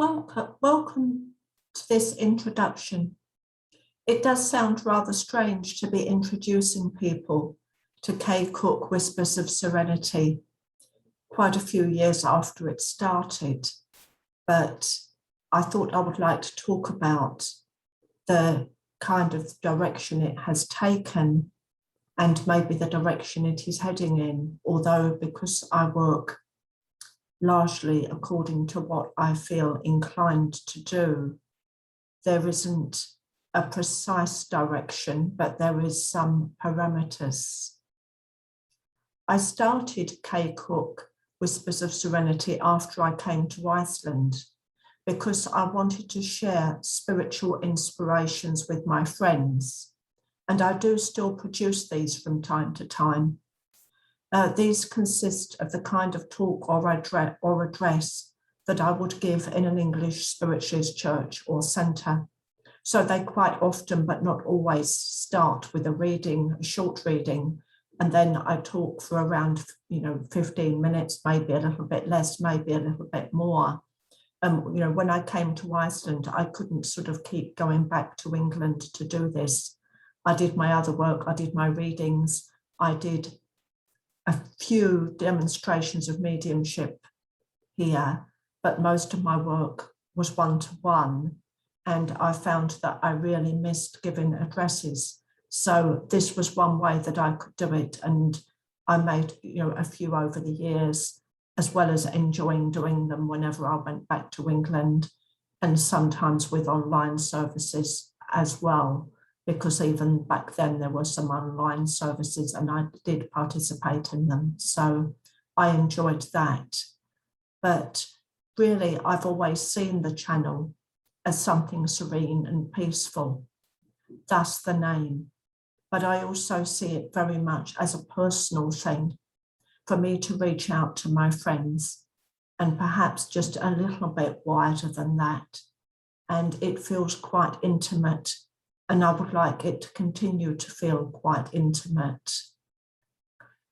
Welcome to this introduction. It does sound rather strange to be introducing people to Kay Cook Whispers of Serenity quite a few years after it started, but I thought I would like to talk about the kind of direction it has taken and maybe the direction it is heading in, although because I work largely according to what I feel inclined to do, there isn't a precise direction, but there is some parameters. I started Kay Cook Whispers of Serenity after I came to Iceland because I wanted to share spiritual inspirations with my friends, and I do still produce these from time to time. These consist of the kind of talk or address that I would give in an English spiritualist church or centre. So they quite often, but not always, start with a short reading, and then I talk for around 15 minutes, maybe a little bit less, maybe a little bit more. When I came to Iceland, I couldn't sort of keep going back to England to do this. I did my other work, I did my readings, I did a few demonstrations of mediumship here, but most of my work was one-to-one, and I found that I really missed giving addresses. So this was one way that I could do it, and I made a few over the years, as well as enjoying doing them whenever I went back to England, and sometimes with online services as well, because even back then there were some online services and I did participate in them. So I enjoyed that. But really, I've always seen the channel as something serene and peaceful, thus the name. But I also see it very much as a personal thing for me to reach out to my friends, and perhaps just a little bit wider than that. And it feels quite intimate, and I would like it to continue to feel quite intimate.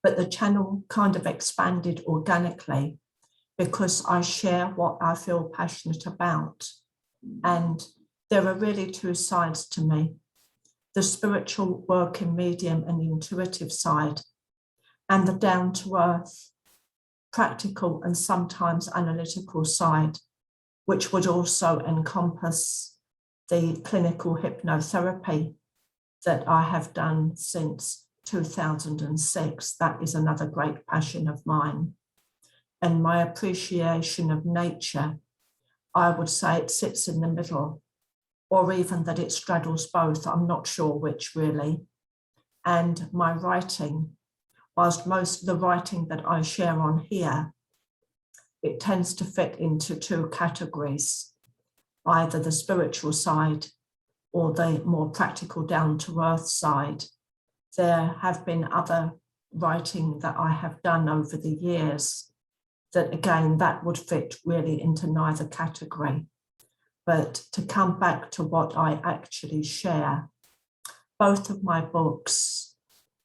But the channel kind of expanded organically because I share what I feel passionate about. And there are really two sides to me: the spiritual working medium and intuitive side, and the down-to-earth, practical and sometimes analytical side, which would also encompass the clinical hypnotherapy that I have done since 2006. That is another great passion of mine. And my appreciation of nature, I would say it sits in the middle, or even that it straddles both. I'm not sure which really. And my writing, whilst most of the writing that I share on here, it tends to fit into two categories: either the spiritual side or the more practical down-to-earth side. There have been other writing that I have done over the years that, again, that would fit really into neither category. But to come back to what I actually share, both of my books,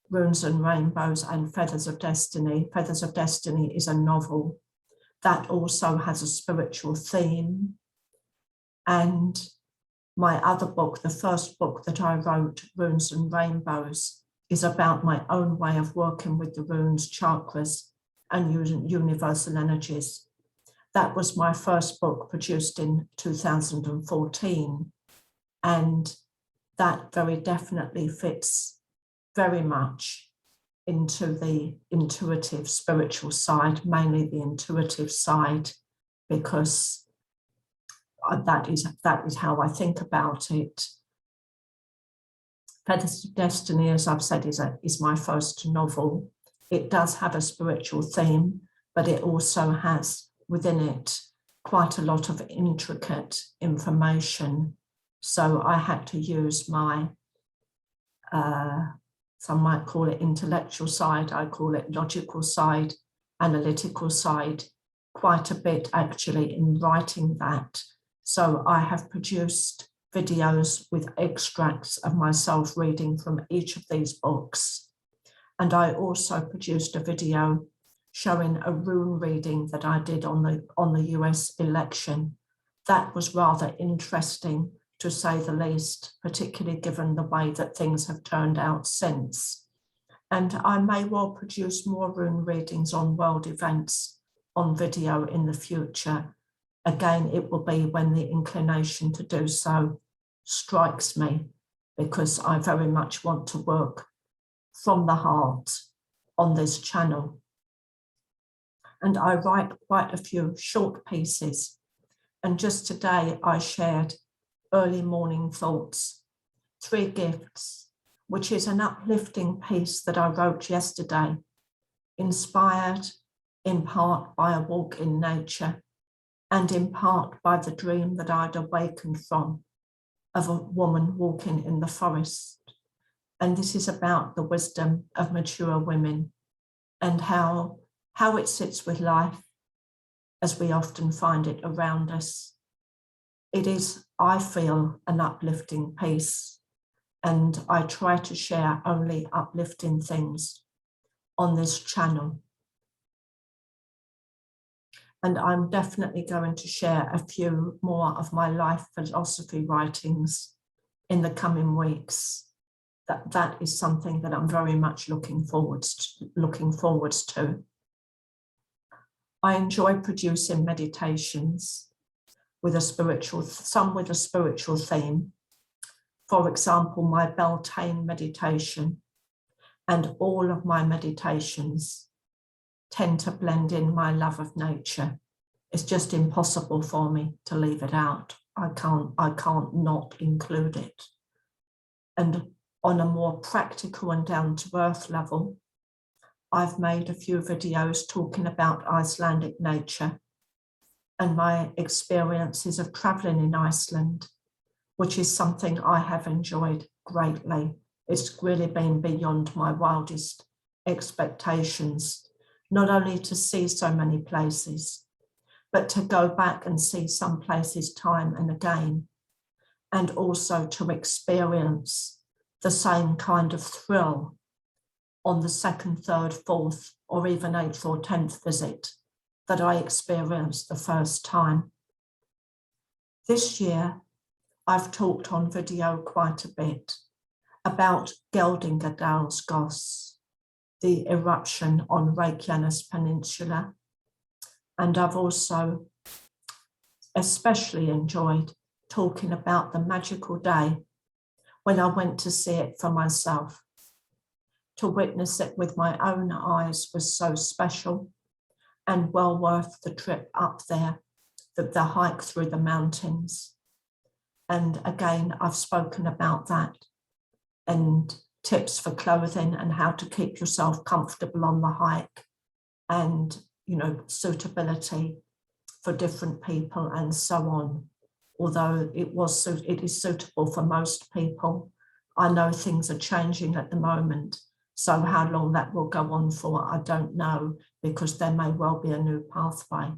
Runes and Rainbows and Feathers of Destiny is a novel that also has a spiritual theme. And my other book, the first book that I wrote, Runes and Rainbows, is about my own way of working with the runes, chakras, and universal energies. That was my first book, produced in 2014. And that very definitely fits very much into the intuitive spiritual side, mainly the intuitive side, because that is how I think about it. Feathers of Destiny, as I've said, is my first novel. It does have a spiritual theme, but it also has within it quite a lot of intricate information. So I had to use my, some might call it intellectual side, I call it logical side, analytical side, quite a bit actually in writing that. So I have produced videos with extracts of myself reading from each of these books. And I also produced a video showing a rune reading that I did on the US election that was rather interesting, to say the least, particularly given the way that things have turned out since. And I may well produce more rune readings on world events on video in the future. Again, it will be when the inclination to do so strikes me, because I very much want to work from the heart on this channel. And I write quite a few short pieces. And just today I shared Early Morning Thoughts, 3 Gifts, which is an uplifting piece that I wrote yesterday, inspired in part by a walk in nature and in part by the dream that I'd awakened from of a woman walking in the forest. And this is about the wisdom of mature women and how it sits with life as we often find it around us. It is, I feel, an uplifting piece, and I try to share only uplifting things on this channel. And I'm definitely going to share a few more of my life philosophy writings in the coming weeks. That is something that I'm very much looking forwards to. I enjoy producing meditations with some with a spiritual theme. For example, my Beltane meditation, and all of my meditations tend to blend in my love of nature. It's just impossible for me to leave it out. I can't not include it. And on a more practical and down-to-earth level, I've made a few videos talking about Icelandic nature and my experiences of traveling in Iceland, which is something I have enjoyed greatly. It's really been beyond my wildest expectations, not only to see so many places, but to go back and see some places time and again, and also to experience the same kind of thrill on the 2nd, 3rd, 4th, or even 8th or 10th visit that I experienced the first time. This year, I've talked on video quite a bit about Geldingadalsgoss, the eruption on Reykjanes Peninsula. And I've also especially enjoyed talking about the magical day when I went to see it for myself. To witness it with my own eyes was so special and well worth the trip up there, the hike through the mountains. And again, I've spoken about that and tips for clothing and how to keep yourself comfortable on the hike, and, you know, suitability for different people and so on. Although it is suitable for most people. I know things are changing at the moment, so how long that will go on for, I don't know, because there may well be a new pathway.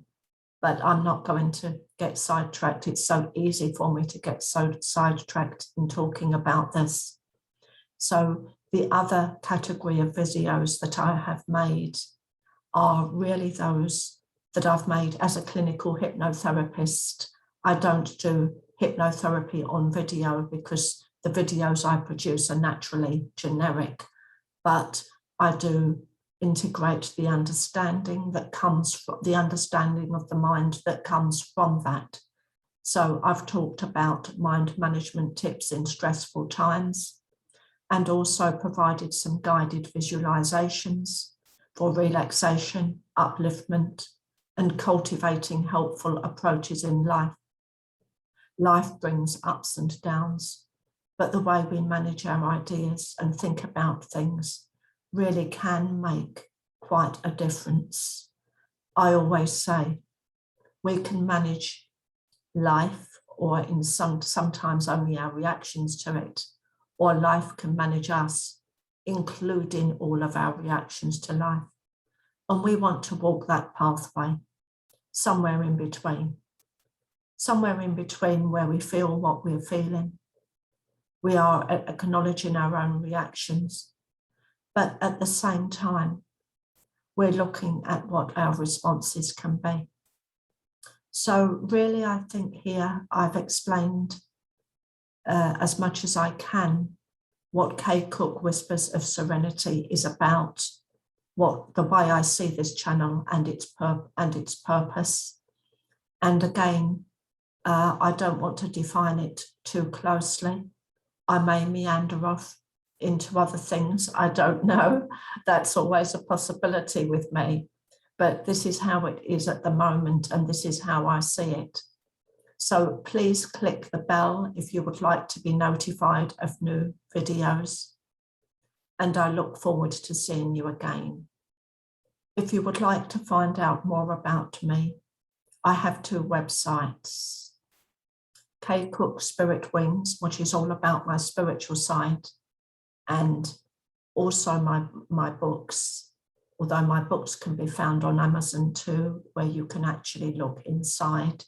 But I'm not going to get sidetracked. It's so easy for me to get so sidetracked in talking about this. So the other category of videos that I have made are really those that I've made as a clinical hypnotherapist. I don't do hypnotherapy on video because the videos I produce are naturally generic, but I do integrate the understanding that comes from the understanding of the mind that comes from that. So I've talked about mind management tips in stressful times, and also provided some guided visualizations for relaxation, upliftment, and cultivating helpful approaches in life. Life brings ups and downs, but the way we manage our ideas and think about things really can make quite a difference. I always say we can manage life, or in sometimes only our reactions to it, or life can manage us, including all of our reactions to life. And we want to walk that pathway, somewhere in between where we feel what we're feeling. We are acknowledging our own reactions, but at the same time, we're looking at what our responses can be. So really, I think here I've explained as much as I can what Kay Cook Whispers of Serenity is about, what the way I see this channel and its purpose. And again, I don't want to define it too closely. I may meander off into other things. I don't know. That's always a possibility with me. But this is how it is at the moment, and this is how I see it. So please click the bell if you would like to be notified of new videos. And I look forward to seeing you again. If you would like to find out more about me, I have 2 websites. Kay Cook Spirit Wings, which is all about my spiritual side, and also my books, although my books can be found on Amazon too, where you can actually look inside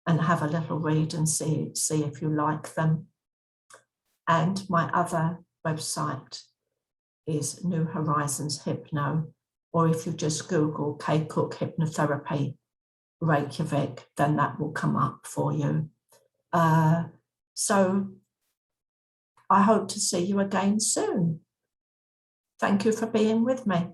and have a little read and see if you like them. And my other website is New Horizons Hypno, or if you just Google Kay Cook Hypnotherapy Reykjavik, then that will come up for you. So I hope to see you again soon. Thank you for being with me.